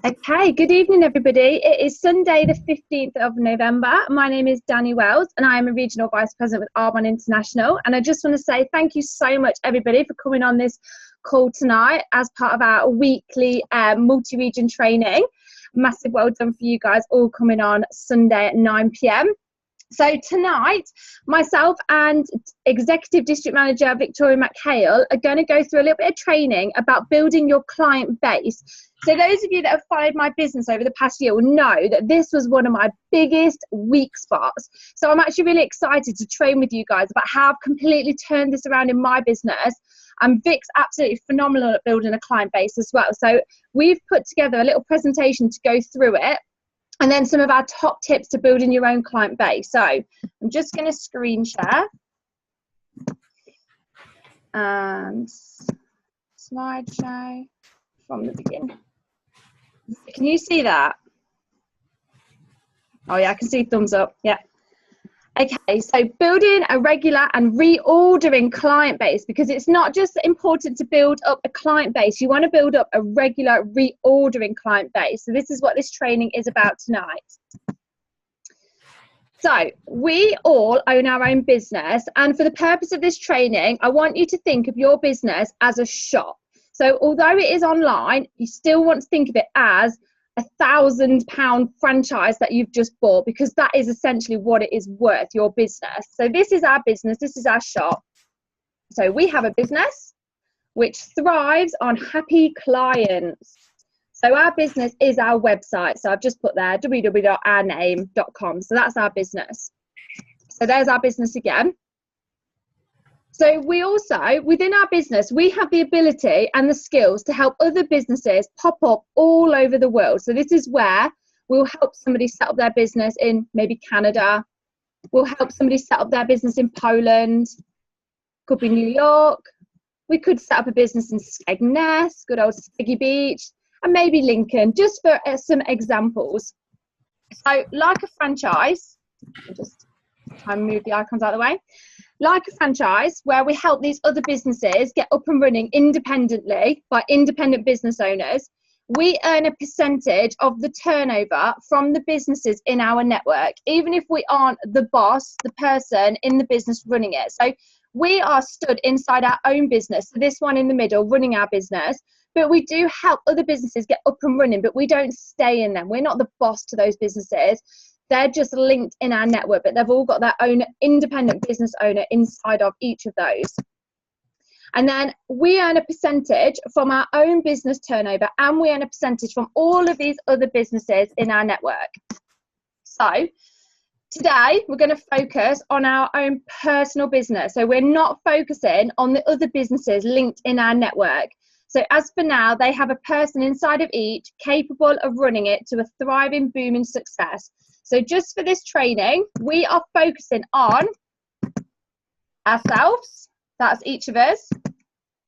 Okay, good evening everybody. It is Sunday the 15th of November. My name is Danny Wells and I am a Regional Vice President with Arbonne International, and I just want to say thank you so much everybody for coming on this call tonight as part of our weekly multi-region training. Massive well done for you guys all coming on Sunday at 9 p.m. So tonight, myself and Executive District Manager Victoria McHale are going to go through a little bit of training about building your client base. So those of you that have followed my business over the past year will know that this was one of my biggest weak spots. So I'm actually really excited to train with you guys about how I've completely turned this around in my business. And Vic's absolutely phenomenal at building a client base as well. So we've put together a little presentation to go through it, and then some of our top tips to building your own client base. So I'm just going to screen share and slideshow from the beginning. Can you see that? Oh yeah, I can see thumbs up. Yeah. Okay, so building a regular and reordering client base, because it's not just important to build up a client base, you want to build up a regular reordering client base. So this is what this training is about tonight. So we all own our own business, and for the purpose of this training, I want you to think of your business as a shop. So although it is online, you still want to think of it as £1,000 franchise that you've just bought, because that is essentially what it is worth, your business. So this is our business, this is our shop. So we have a business which thrives on happy clients. So our business is our website. So I've just put there www.ourname.com. So that's our business. So there's our business again. So we also, within our business, we have the ability and the skills to help other businesses pop up all over the world. So this is where we'll help somebody set up their business in maybe Canada. We'll help somebody set up their business in Poland. Could be New York. We could set up a business in Skegness, good old Skeggy Beach, and maybe Lincoln, just for some examples. So like a franchise, I'll just try and move the icons out of the way. Like a franchise where we help these other businesses get up and running independently by independent business owners, we earn a percentage of the turnover from the businesses in our network, even if we aren't the boss, the person in the business running it. So we are stood inside our own business, so this one in the middle, running our business, but we do help other businesses get up and running, but we don't stay in them. We're not the boss to those businesses. They're just linked in our network, but they've all got their own independent business owner inside of each of those. And then we earn a percentage from our own business turnover, and we earn a percentage from all of these other businesses in our network. So today we're going to focus on our own personal business. So we're not focusing on the other businesses linked in our network. So as for now, they have a person inside of each capable of running it to a thriving, booming success. So just for this training, we are focusing on ourselves, that's each of us,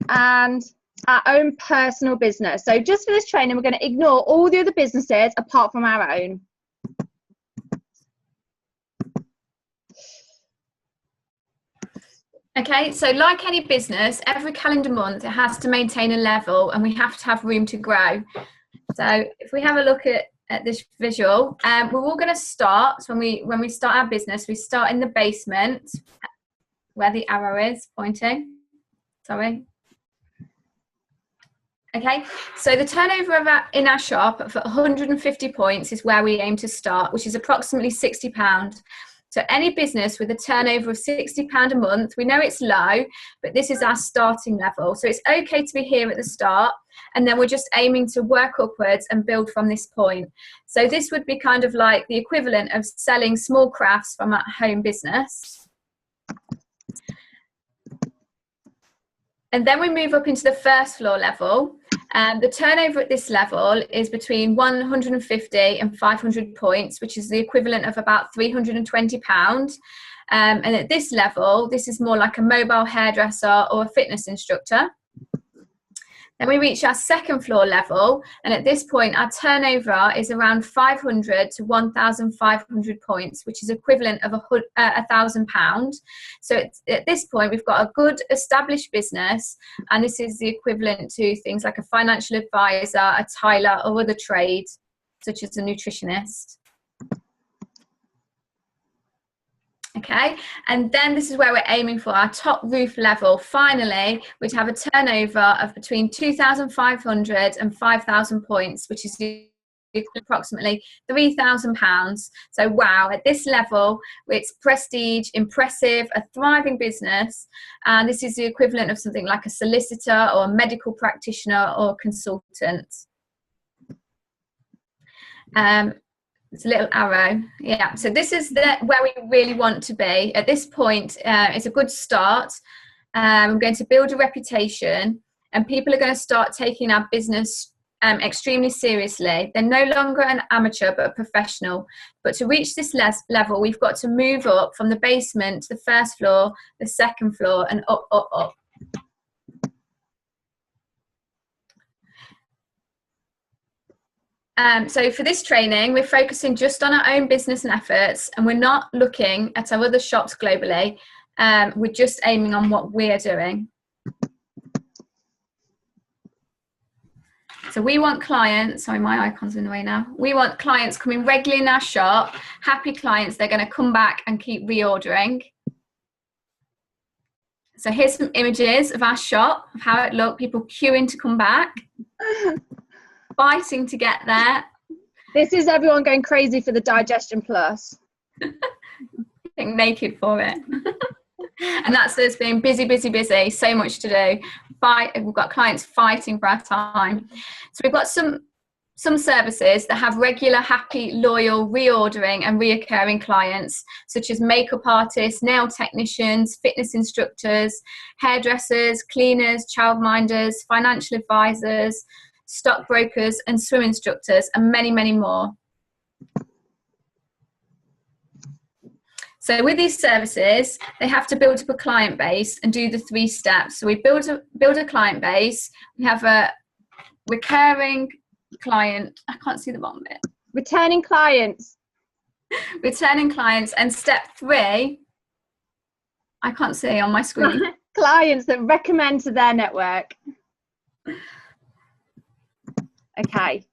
and our own personal business. So just for this training, we're going to ignore all the other businesses apart from our own. Okay, so like any business, every calendar month it has to maintain a level, and we have to have room to grow. So if we have a look at this visual, we're all going to start. So when we start our business, we start in the basement where the arrow is pointing. Sorry. Okay, so the turnover of in our shop for 150 points is where we aim to start, which is approximately £60. So any business with a turnover of £60 a month, we know it's low, but this is our starting level. So it's okay to be here at the start, and then we're just aiming to work upwards and build from this point. So this would be kind of like the equivalent of selling small crafts from our home business. And then we move up into the first floor level. The turnover at this level is between 150 and 500 points, which is the equivalent of about £320. And at this level, this is more like a mobile hairdresser or a fitness instructor. Then we reach our second floor level, and at this point our turnover is around 500 to 1,500 points, which is equivalent of £1,000. So at this point we've got a good established business, and this is the equivalent to things like a financial advisor, a tiler, or other trades such as a nutritionist. Okay, and then this is where we're aiming for our top roof level. Finally, we'd have a turnover of between 2,500 and 5,000 points, which is approximately £3,000. So wow, at this level, it's prestige, impressive, a thriving business, and this is the equivalent of something like a solicitor or a medical practitioner or consultant. It's a little arrow. Yeah, so this is where we really want to be. At this point, it's a good start. We're going to build a reputation, and people are going to start taking our business extremely seriously. They're no longer an amateur, but a professional. But to reach this level, we've got to move up from the basement to the first floor, the second floor, and up, up, up. So for this training, we're focusing just on our own business and efforts, and we're not looking at our other shops globally. We're just aiming on what we're doing. So we want clients, sorry, my icon's in the way now. We want clients coming regularly in our shop, happy clients. They're going to come back and keep reordering. So here's some images of our shop, of how it looked, people queuing to come back. Fighting to get there. This is everyone going crazy for the Digestion Plus. Getting naked for it. And that's us being busy, busy, busy. So much to do. We've got clients fighting for our time. So we've got some services that have regular, happy, loyal, reordering and reoccurring clients, such as makeup artists, nail technicians, fitness instructors, hairdressers, cleaners, childminders, financial advisors, stockbrokers and swim instructors, and many, many more. So with these services, they have to build up a client base and do the 3 steps. So we build a client base. We have a recurring client. I can't see the bottom bit. Returning clients. Returning clients. And step 3, I can't see on my screen. Clients that recommend to their network. Okay,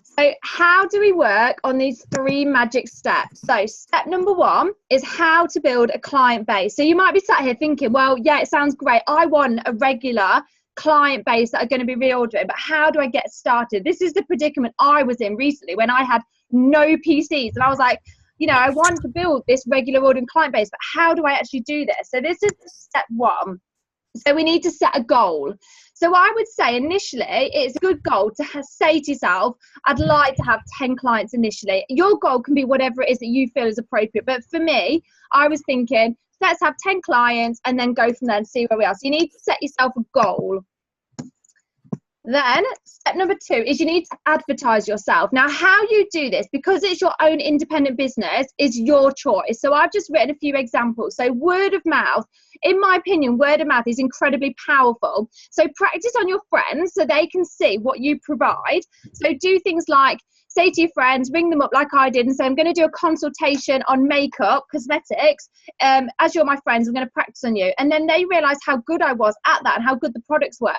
so how do we work on these 3 magic steps? So step number 1 is how to build a client base. So you might be sat here thinking, well, yeah, it sounds great. I want a regular client base that are going to be reordering, but how do I get started? This is the predicament I was in recently when I had no PCs, and I was like, you know, I want to build this regular ordering client base, but how do I actually do this? So this is step 1. So we need to set a goal. So I would say initially it's a good goal to say to yourself, I'd like to have 10 clients initially. Your goal can be whatever it is that you feel is appropriate. But for me, I was thinking, let's have 10 clients and then go from there and see where we are. So you need to set yourself a goal. Then step number 2 is you need to advertise yourself. Now, how you do this, because it's your own independent business, is your choice. So I've just written a few examples. So word of mouth, in my opinion, word of mouth is incredibly powerful. So practice on your friends so they can see what you provide. So do things like say to your friends, ring them up like I did and say, I'm going to do a consultation on makeup, cosmetics. As you're my friends, I'm going to practice on you. And then they realised how good I was at that and how good the products were.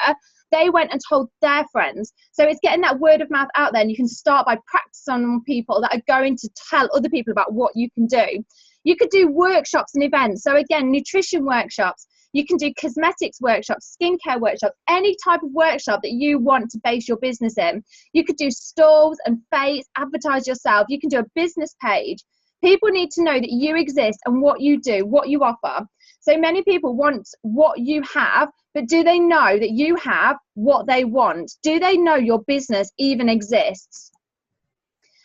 They went and told their friends. So it's getting that word of mouth out there, and you can start by practicing on people that are going to tell other people about what you can do. You could do workshops and events. So again, nutrition workshops. You can do cosmetics workshops, skincare workshops, any type of workshop that you want to base your business in. You could do stalls and fetes, advertise yourself. You can do a business page. People need to know that you exist and what you do, what you offer. So many people want what you have, but do they know that you have what they want? Do they know your business even exists?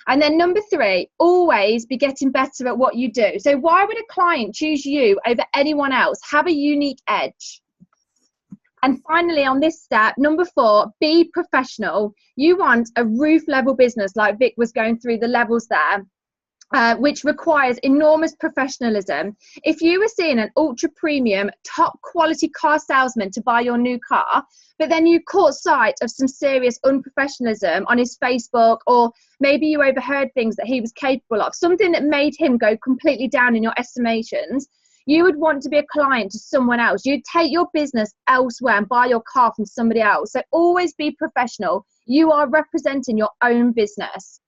And then number 3, always be getting better at what you do. So why would a client choose you over anyone else? Have a unique edge. And finally, on this step, number 4, be professional. You want a roof level business like Vic was going through the levels there. which requires enormous professionalism. If you were seeing an ultra premium, top quality car salesman to buy your new car, but then you caught sight of some serious unprofessionalism on his Facebook, or maybe you overheard things that he was capable of, something that made him go completely down in your estimations, you would want to be a client to someone else. You'd take your business elsewhere and buy your car from somebody else. So always be professional. You are representing your own business.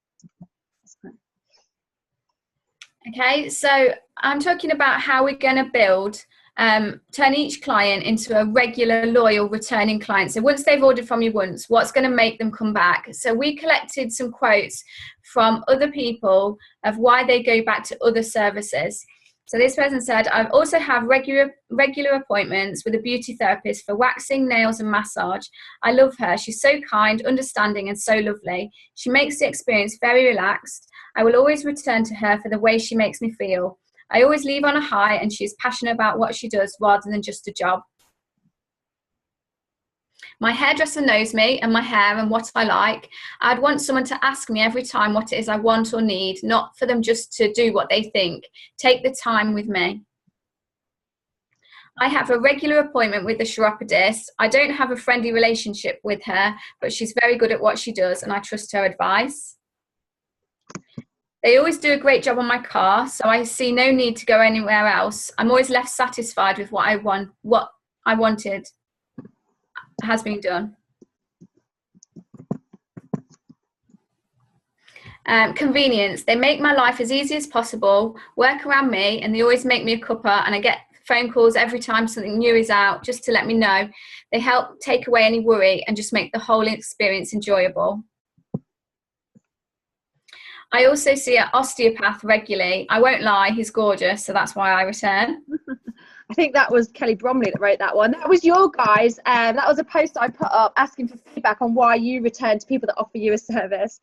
Okay, so I'm talking about how we're going to build, turn each client into a regular, loyal, returning client. So once they've ordered from you once, what's going to make them come back? So we collected some quotes from other people of why they go back to other services. So this person said, I also have regular appointments with a beauty therapist for waxing, nails and massage. I love her. She's so kind, understanding and so lovely. She makes the experience very relaxed. I will always return to her for the way she makes me feel. I always leave on a high and she is passionate about what she does rather than just a job. My hairdresser knows me and my hair and what I like. I'd want someone to ask me every time what it is I want or need, not for them just to do what they think. Take the time with me. I have a regular appointment with the chiropodist. I don't have a friendly relationship with her, but she's very good at what she does and I trust her advice. They always do a great job on my car, so I see no need to go anywhere else. I'm always left satisfied with what I wanted has been done. Convenience. They make my life as easy as possible, work around me, and they always make me a cuppa, and I get phone calls every time something new is out just to let me know. They help take away any worry and just make the whole experience enjoyable. I also see an osteopath regularly. I won't lie, he's gorgeous, so that's why I return. I think that was Kelly Bromley that wrote that one. That was your guys. That was a post I put up asking for feedback on why you return to people that offer you a service.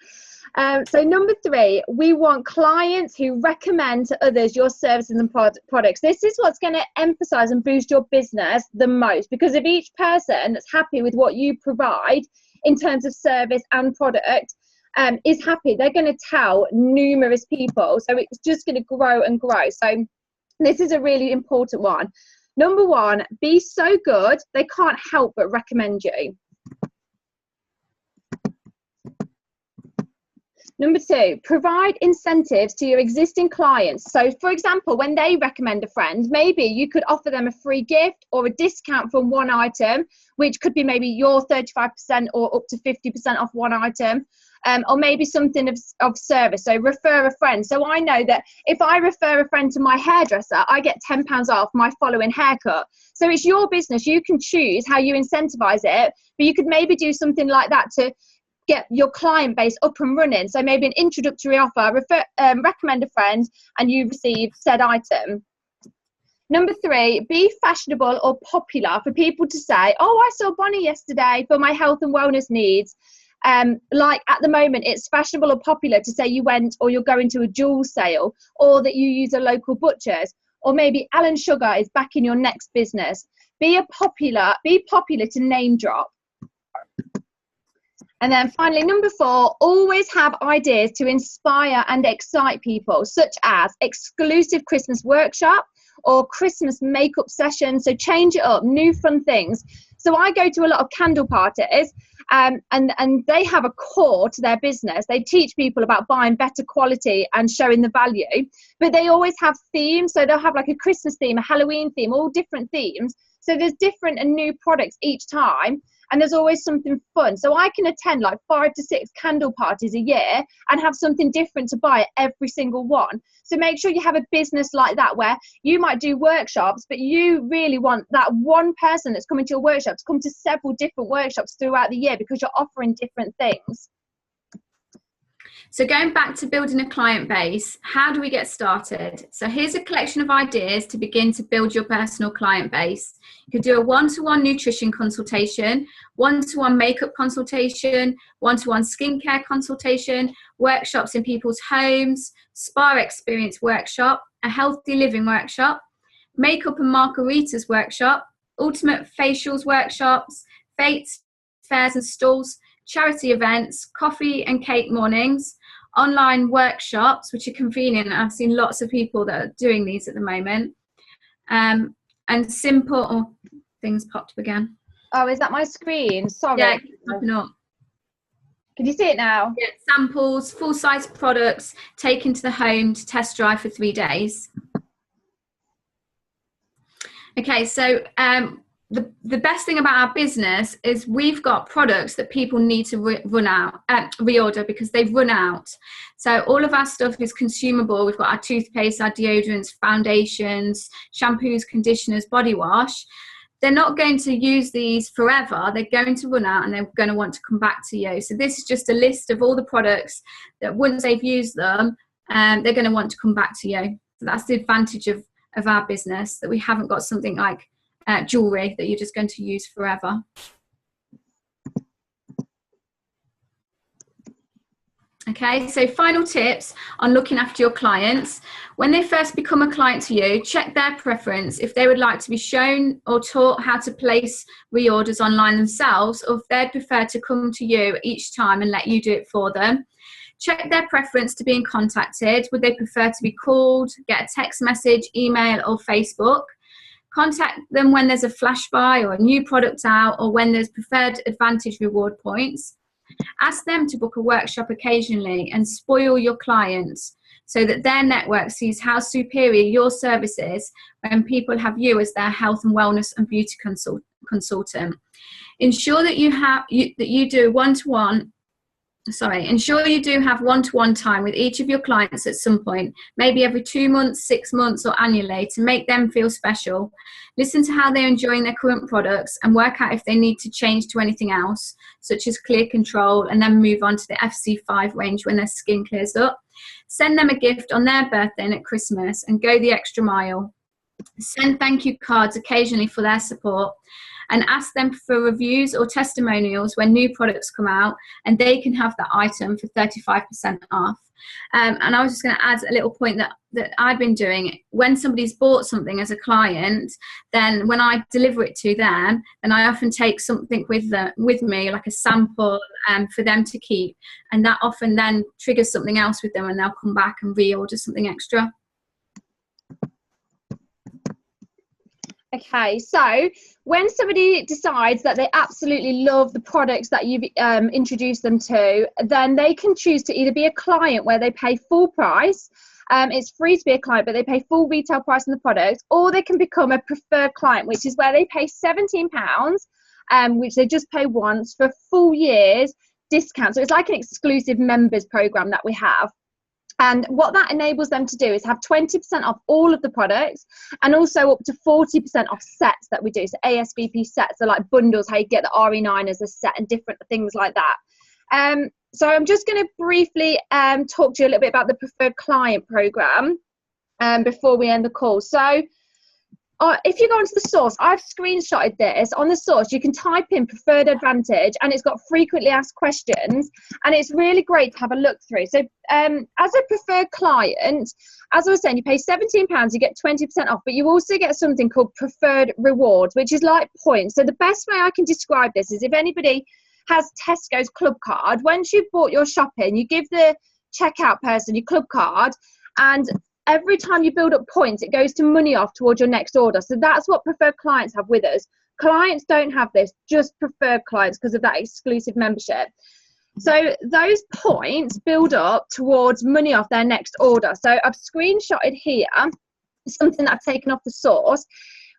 So number 3, we want clients who recommend to others your services and products. This is what's going to emphasize and boost your business the most, because if each person that's happy with what you provide in terms of service and product is happy, they're going to tell numerous people. So it's just going to grow and grow. So this is a really important one. Number 1, be so good they can't help but recommend you. Number 2, provide incentives to your existing clients. So for example, when they recommend a friend, maybe you could offer them a free gift or a discount from one item, which could be maybe your 35% or up to 50% off one item. Or maybe something of service. So refer a friend. So I know that if I refer a friend to my hairdresser, I get £10 off my following haircut. So it's your business. You can choose how you incentivize it, but you could maybe do something like that to get your client base up and running. So maybe an introductory offer, recommend a friend and you receive said item. Number 3, be fashionable or popular for people to say, oh, I saw Bonnie yesterday for my health and wellness needs. Like at the moment, it's fashionable or popular to say you went or you're going to a jewel sale, or that you use a local butcher's, or maybe Alan Sugar is back in your next business. Be popular to name drop. And then finally, number 4, always have ideas to inspire and excite people, such as exclusive Christmas workshop or Christmas makeup session. So change it up, new fun things. So I go to a lot of candle parties and they have a core to their business. They teach people about buying better quality and showing the value, but they always have themes. So they'll have like a Christmas theme, a Halloween theme, all different themes. So there's different and new products each time. And there's always something fun. So I can attend like 5 to 6 candle parties a year and have something different to buy at every single one. So make sure you have a business like that where you might do workshops, but you really want that one person that's coming to your workshop to come to several different workshops throughout the year because you're offering different things. So going back to building a client base, how do we get started? So here's a collection of ideas to begin to build your personal client base. You could do a one-to-one nutrition consultation, one-to-one makeup consultation, one-to-one skincare consultation, workshops in people's homes, spa experience workshop, a healthy living workshop, makeup and margaritas workshop, ultimate facials workshops, fates, fairs and stalls, charity events, coffee and cake mornings, online workshops, which are convenient. I've seen lots of people that are doing these at the moment. And simple, oh, things popped up again. Oh, is that my screen? Sorry. Yeah, it keeps popping up. Can you see it now? Yeah, samples, full-size products taken to the home to test drive for 3 days. Okay, so the best thing about our business is we've got products that people need to reorder because they've run out. So all of our stuff is consumable. We've got our toothpaste, our deodorants, foundations, shampoos, conditioners, body wash. They're not going to use these forever. They're going to run out and they're going to want to come back to you. So this is just a list of all the products that once they've used them, they're going to want to come back to you. So that's the advantage of our business, that we haven't got something like jewelry that you're just going to use forever. Okay, so final tips on looking after your clients. When they first become a client to you, check their preference, if they would like to be shown or taught how to place reorders online themselves, or if they'd prefer to come to you each time and let you do it for them. Check their preference to being contacted. Would they prefer to be called, get a text message, email, or Facebook? Contact them when there's a flash buy or a new product out, or when there's preferred advantage reward points. Ask them to book a workshop occasionally and spoil your clients so that their network sees how superior your service is when people have you as their health and wellness and beauty consultant. Ensure that ensure you do have one-to-one time with each of your clients at some point, maybe every 2 months, 6 months, or annually, to make them feel special. Listen to how they're enjoying their current products and work out if they need to change to anything else, such as Clear Control, and then move on to the FC5 range when their skin clears up. Send them a gift on their birthday and at Christmas, and go the extra mile. Send thank you cards occasionally for their support, and ask them for reviews or testimonials when new products come out, and they can have that item for 35% off. And I was just going to add a little point that I've been doing. When somebody's bought something as a client, then when I deliver it to them, then I often take something with me, like a sample, for them to keep, and that often then triggers something else with them, and they'll come back and reorder something extra. Okay, so when somebody decides that they absolutely love the products that you've introduced them to, then they can choose to either be a client where they pay full price. It's free to be a client, but they pay full retail price on the products, or they can become a preferred client, which is where they pay £17, which they just pay once for a full year's discount. So it's like an exclusive members program that we have. And what that enables them to do is have 20% off all of the products, and also up to 40% off sets that we do. So ASVP sets are like bundles, how you get the RE9 as a set and different things like that. So I'm just going to briefly talk to you a little bit about the preferred client program before we end the call. So if you go onto the source, I've screenshotted this. On the source, you can type in preferred advantage, and it's got frequently asked questions, and it's really great to have a look through. So as a preferred client, as I was saying, you pay £17, you get 20% off, but you also get something called preferred rewards, which is like points. So the best way I can describe this is, if anybody has Tesco's club card, once you've bought your shopping, you give the checkout person your club card, and every time you build up points, it goes to money off towards your next order. So that's what preferred clients have with us. Clients don't have this, just preferred clients, because of that exclusive membership. So those points build up towards money off their next order. So I've screenshotted here something that I've taken off the source.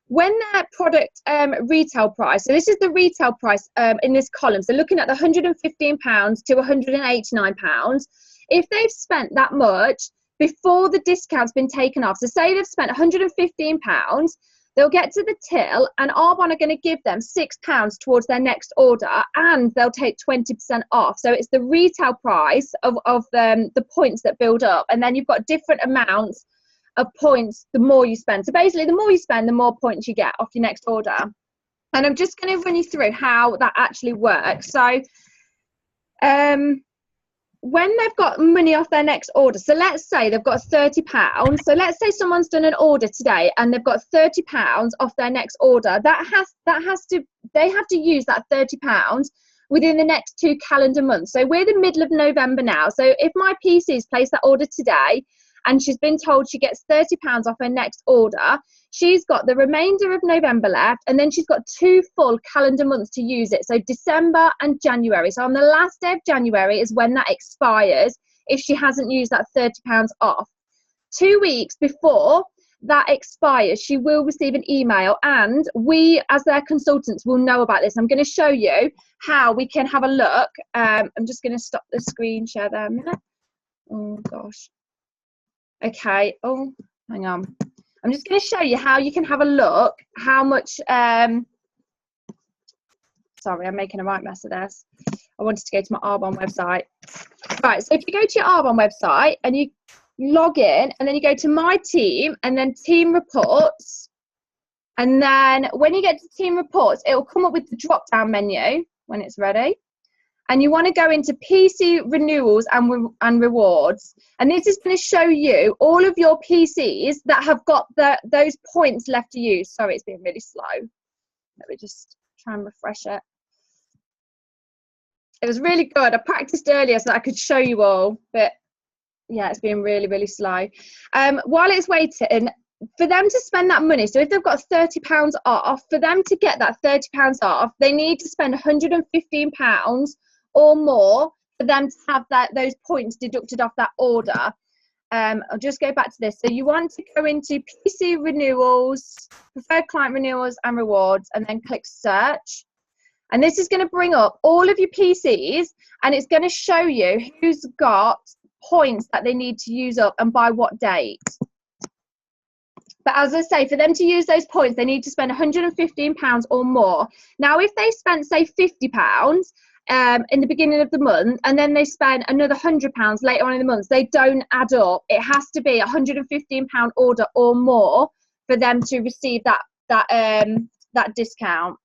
When their product retail price, so this is the retail price in this column, so looking at the £115 to £189, if they've spent that much before the discount's been taken off, so say they've spent £115, they'll get to the till, and Arbonne are going to give them £6 towards their next order, and they'll take 20% off. So it's the retail price of the points that build up, and then you've got different amounts of points the more you spend. So basically, the more you spend, the more points you get off your next order. And I'm just going to run you through how that actually works. So when they've got money off their next order, so let's say they've got £30. So let's say someone's done an order today and they've got £30 off their next order. They have to use that £30 within the next 2 calendar months. So we're the middle of November now. So if my PC's placed that order today and she's been told she gets £30 off her next order, she's got the remainder of November left, and then she's got 2 full calendar months to use it. So December and January. So on the last day of January is when that expires if she hasn't used that £30 off. 2 weeks before that expires, she will receive an email, and we as their consultants will know about this. I'm going to show you how we can have a look. I'm just going to stop the screen share there a minute. Oh gosh. Okay. Oh, hang on. I'm just going to show you how you can have a look how much sorry, I'm making a right mess of this. I wanted to go to my Arbonne website. Right, so if you go to your Arbonne website and you log in, and then you go to my team and then team reports, and then when you get to team reports, it will come up with the drop down menu when it's ready, and you want to go into PC renewals and rewards, and this is going to show you all of your PCs that have got those points left to use. Sorry, it's been really slow. Let me just try and refresh it. It was really good. I practiced earlier so that I could show you all, but yeah, it's been really, really slow. While it's waiting, for them to spend that money, so if they've got £30 off, for them to get that £30 off, they need to spend £115 or more for them to have those points deducted off that order. I'll just go back to this. So you want to go into PC renewals, preferred client renewals and rewards, and then click search. And this is going to bring up all of your PCs, and it's going to show you who's got points that they need to use up and by what date. But as I say, for them to use those points, they need to spend £115 or more. Now, if they spent, say, £50 in the beginning of the month, and then they spend another £100 later on in the month, they don't add up. It has to be a £115 order or more for them to receive that discount.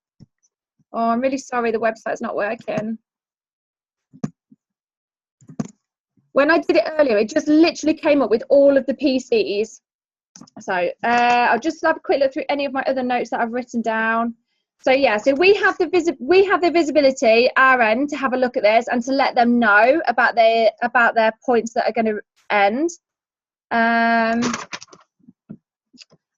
Oh, I'm really sorry, the website's not working. When I did it earlier, it just literally came up with all of the PCs. So I'll just have a quick look through any of my other notes that I've written down. So yeah, so we have the visibility our end to have a look at this and to let them know about their points that are going to end.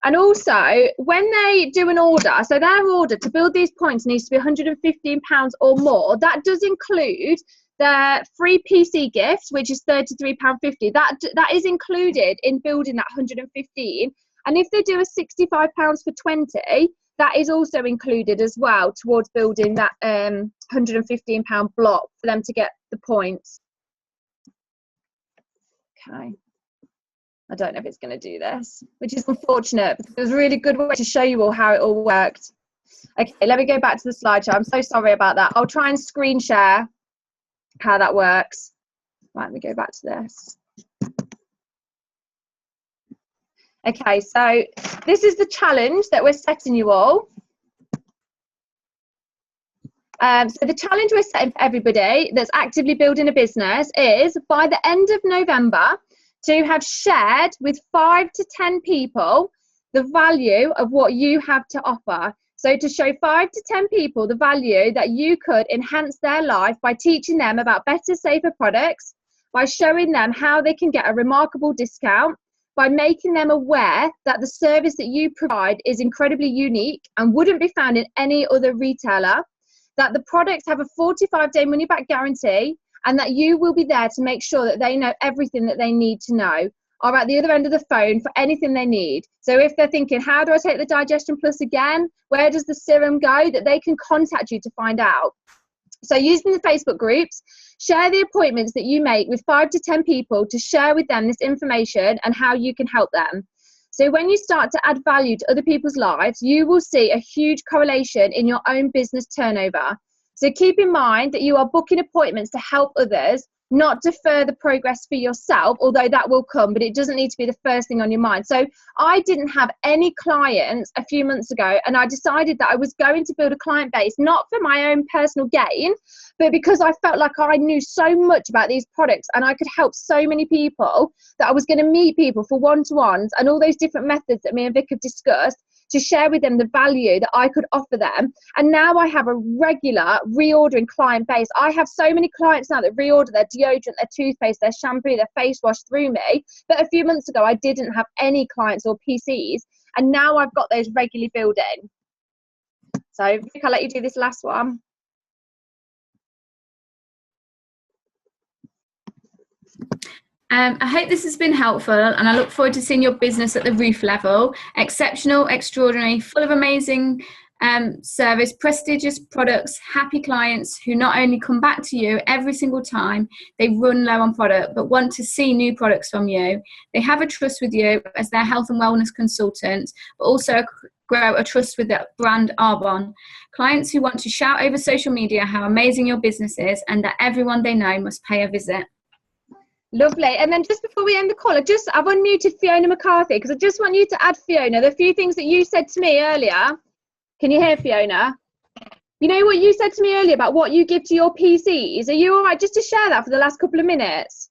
And also, when they do an order, so their order to build these points needs to be £115 or more. That does include the free PC gift, which is £33.50. That is included in building that 115. And if they do a £65 for 20, that is also included as well towards building that £115 block for them to get the points. Okay. I don't know if it's going to do this, which is unfortunate because it was a really good way to show you all how it all worked. Okay, let me go back to the slideshow. I'm so sorry about that. I'll try and screen share how that works. Right, let me go back to this. Okay, so this is the challenge that we're setting you all. So the challenge we're setting for everybody that's actively building a business is by the end of November to have shared with 5 to 10 people the value of what you have to offer. So to show 5 to 10 people the value that you could enhance their life by teaching them about better, safer products, by showing them how they can get a remarkable discount, by making them aware that the service that you provide is incredibly unique and wouldn't be found in any other retailer, that the products have a 45-day money-back guarantee, and that you will be there to make sure that they know everything that they need to know, are at the other end of the phone for anything they need. So if they're thinking, how do I take the Digestion Plus again? Where does the serum go? That they can contact you to find out. So using the Facebook groups, share the appointments that you make with 5 to 10 people to share with them this information and how you can help them. So when you start to add value to other people's lives, you will see a huge correlation in your own business turnover. So keep in mind that you are booking appointments to help others, not to further progress for yourself, although that will come, but it doesn't need to be the first thing on your mind. So I didn't have any clients a few months ago, and I decided that I was going to build a client base, not for my own personal gain, but because I felt like I knew so much about these products and I could help so many people that I was going to meet people for one-to-ones and all those different methods that me and Vic have discussed to share with them the value that I could offer them. And now I have a regular reordering client base. I have so many clients now that reorder their deodorant, their toothpaste, their shampoo, their face wash through me. But a few months ago, I didn't have any clients or PCs. And now I've got those regularly building. So Vic, I'll let you do this last one. I hope this has been helpful, and I look forward to seeing your business at the roof level. Exceptional, extraordinary, full of amazing service, prestigious products, happy clients who not only come back to you every single time they run low on product, but want to see new products from you. They have a trust with you as their health and wellness consultant, but also grow a trust with the brand Arbonne. Clients who want to shout over social media how amazing your business is and that everyone they know must pay a visit. Lovely. And then just before we end the call, I've unmuted Fiona McCarthy because I just want you to add, Fiona, the few things that you said to me earlier. Can you hear, Fiona? You know what you said to me earlier about what you give to your PCs? Are you all right just to share that for the last couple of minutes?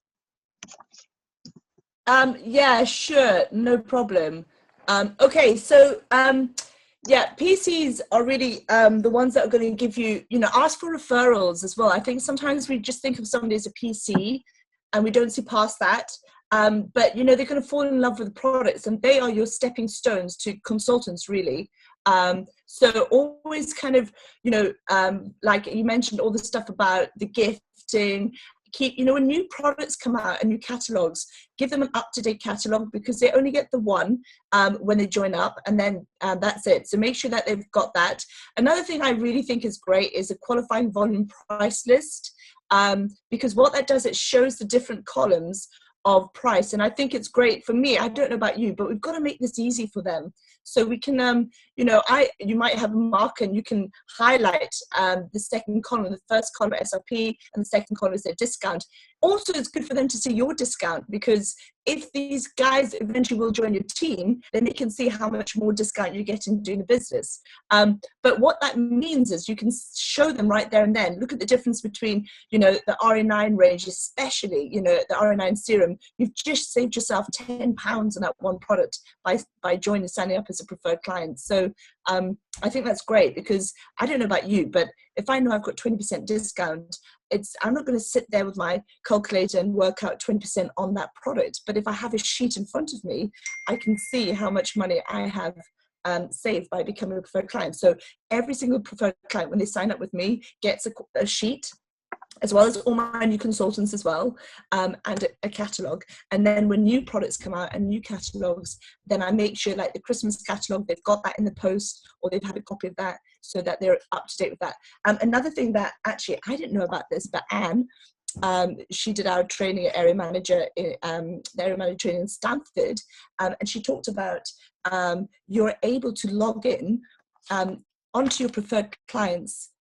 Yeah, sure. No problem. Okay, so yeah, PCs are really the ones that are going to give you, ask for referrals as well. I think sometimes we just think of somebody as a PC and we don't see past that. But, they're going to fall in love with the products, and they are your stepping stones to consultants, really. So always kind of, like you mentioned, all the stuff about the gifting. Keep, when new products come out and new catalogs, give them an up-to-date catalog, because they only get the one when they join up, and then that's it. So make sure that they've got that. Another thing I really think is great is a qualifying volume price list, because what that does, it shows the different columns of price. And I think it's great for me. I don't know about you, but we've got to make this easy for them. So we can, you might have a marker and you can highlight the second column, the first column SRP, and the second column is their discount. Also, it's good for them to see your discount, because if these guys eventually will join your team, then they can see how much more discount you get in doing the business. But what that means is you can show them right there and then. Look at the difference between, the RA9 range, especially, the RA9 serum. You've just saved yourself £10 on that one product by signing up as a preferred client. So I think that's great, because I don't know about you, but if I know I've got 20% discount, I'm not going to sit there with my calculator and work out 20% on that product. But if I have a sheet in front of me, I can see how much money I have saved by becoming a preferred client. So every single preferred client, when they sign up with me, gets a sheet, as well as all my new consultants as well, and a catalogue. And then when new products come out and new catalogues, then I make sure, like the Christmas catalogue, they've got that in the post, or they've had a copy of that, so that they're up to date with that. Another thing that actually I didn't know about this, but Anne, she did our training at area manager, the area manager training in Stanford, and she talked about you're able to log in onto your preferred clients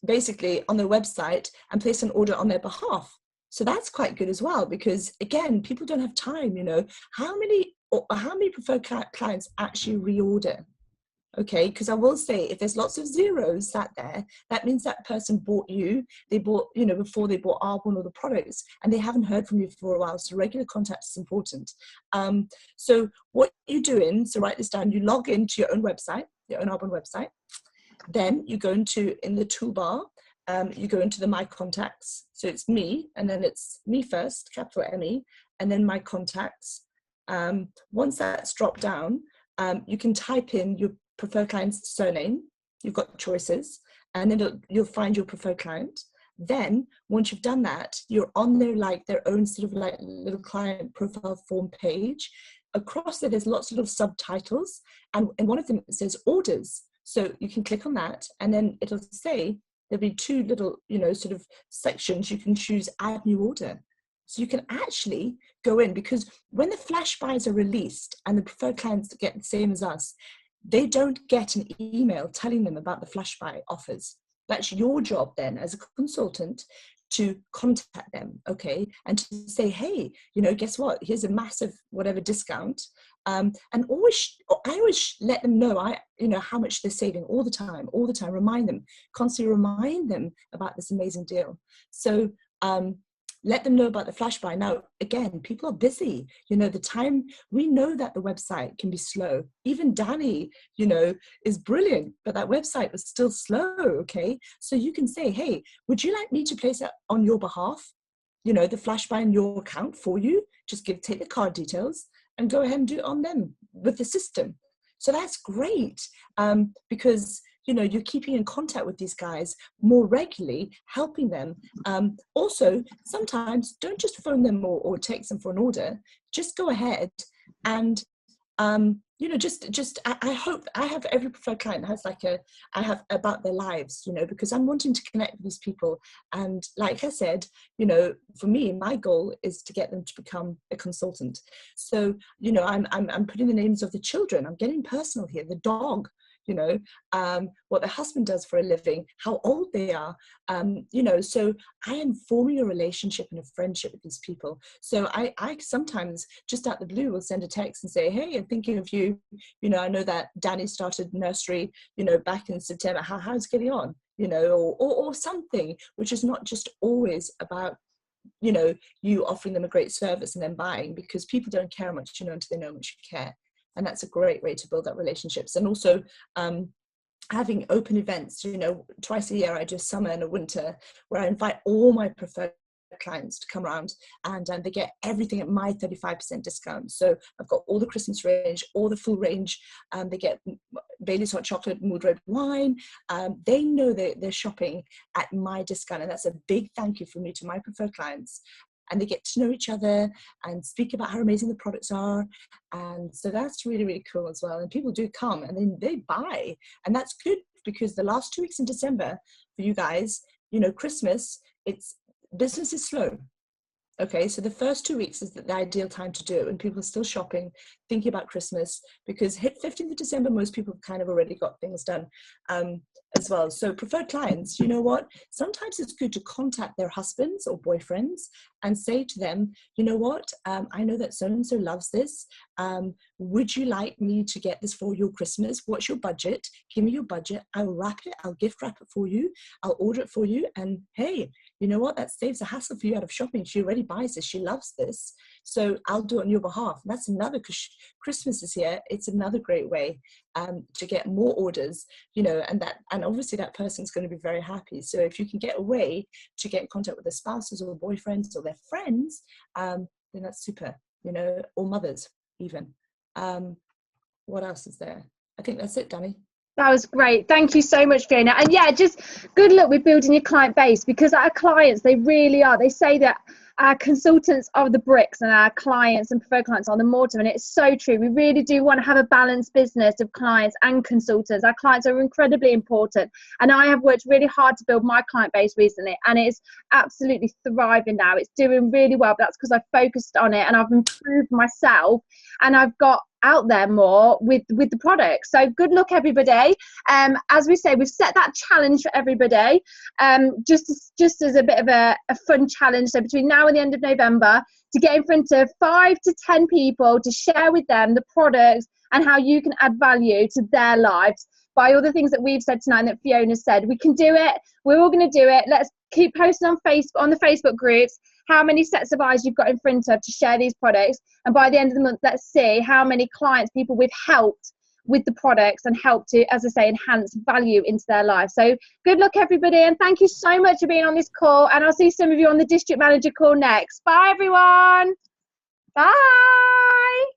basically on their website and place an order on their behalf. So that's quite good as well, because again, people don't have time. How many preferred clients actually reorder? Okay, because I will say, if there's lots of zeros sat there, that means that person bought you. They bought, before they bought Arbonne or the products, and they haven't heard from you for a while. So regular contact is important. So what you're doing, so write this down, you log into your own website, your own Arbonne website. Then you go in the toolbar, you go into the My Contacts. So it's me, and then it's me first, capital M-E, and then My Contacts. Once that's dropped down, you can type in your preferred client's surname. You've got choices, and then you'll find your preferred client. Then once you've done that, you're on their own sort of like little client profile form page. Across there's lots of little subtitles, and one of them says orders. So you can click on that, and then it'll say there'll be two little, sort of sections. You can choose add new order. So you can actually go in, because when the flash buys are released and the preferred clients get the same as us, they don't get an email telling them about the flash buy offers. That's your job then as a consultant to contact them, okay, and to say, hey, guess what? Here's a massive whatever discount. And I always let them know, how much they're saving all the time, constantly remind them about this amazing deal. So let them know about the flash buy. Now, again, people are busy. You know, the time, we know that the website can be slow. Even Danny, you know, is brilliant, but that website was still slow, okay? So you can say, hey, would you like me to place it on your behalf? You know, the flash buy in your account for you? Just take the card details and go ahead and do it on them with the system. So that's great, because, you know, you're keeping in contact with these guys more regularly, helping them. Also, sometimes don't just phone them or text them for an order. Just go ahead and, you know, I hope I have every preferred client has I have about their lives, you know, because I'm wanting to connect with these people. And like I said, you know, for me, my goal is to get them to become a consultant. So, you know, I'm putting the names of the children. I'm getting personal here, the dog, you know, what the husband does for a living, how old they are, you know, so I am forming a relationship and a friendship with these people. So I sometimes just out the blue will send a text and say, hey, I'm thinking of you. You know, I know that Danny started nursery, you know, back in September. How's it getting on? You know, or something, which is not just always about, you know, you offering them a great service and then buying, because people don't care much, you know, until they know how much you care. And that's a great way to build up relationships. And also having open events, you know, twice a year, I do a summer and a winter where I invite all my preferred clients to come around, and they get everything at my 35% discount. So I've got all the Christmas range, all the full range. They get Bailey's hot chocolate, mood red wine. They know they're shopping at my discount. And that's a big thank you from me to my preferred clients. And they get to know each other and speak about how amazing the products are. And so that's really, really cool as well. And people do come and then they buy. And that's good, because the last 2 weeks in December for you guys, you know, Christmas, business is slow. Okay, so the first 2 weeks is the ideal time to do it when people are still shopping, thinking about Christmas, because hit 15th of December, most people have kind of already got things done as well. So preferred clients, you know what? Sometimes it's good to contact their husbands or boyfriends and say to them, you know what? I know that so-and-so loves this. Would you like me to get this for your Christmas? What's your budget? Give me your budget. I'll wrap it. I'll gift wrap it for you. I'll order it for you. And hey, you know what? That saves a hassle for you out of shopping. She already buys this. She loves this. So I'll do it on your behalf. And that's another, because Christmas is here. It's another great way to get more orders, you know, and obviously that person's going to be very happy. So if you can get a way to get in contact with their spouses or boyfriends or their friends, then that's super, you know, or mothers even. What else is there? I think that's it, Danny. That was great. Thank you so much, Fiona. And yeah, just good luck with building your client base, because our clients, they really are. They say that our consultants are the bricks and our clients and preferred clients are the mortar. And it's so true. We really do want to have a balanced business of clients and consultants. Our clients are incredibly important. And I have worked really hard to build my client base recently, and it's absolutely thriving now. It's doing really well. But that's because I focused on it and I've improved myself, and I've got out there more with the product. So good luck, everybody. As we say, we've set that challenge for everybody, just as a bit of a fun challenge. So between now and the end of November, to get in front of 5 to 10 people to share with them the products and how you can add value to their lives by all the things that we've said tonight and that Fiona said. We can do it. We're all going to do it. Let's keep posting on the Facebook groups how many sets of eyes you've got in front of to share these products. And by the end of the month, let's see how many clients, people we've helped with the products and helped to, as I say, enhance value into their life. So good luck, everybody. And thank you so much for being on this call. And I'll see some of you on the district manager call next. Bye, everyone. Bye.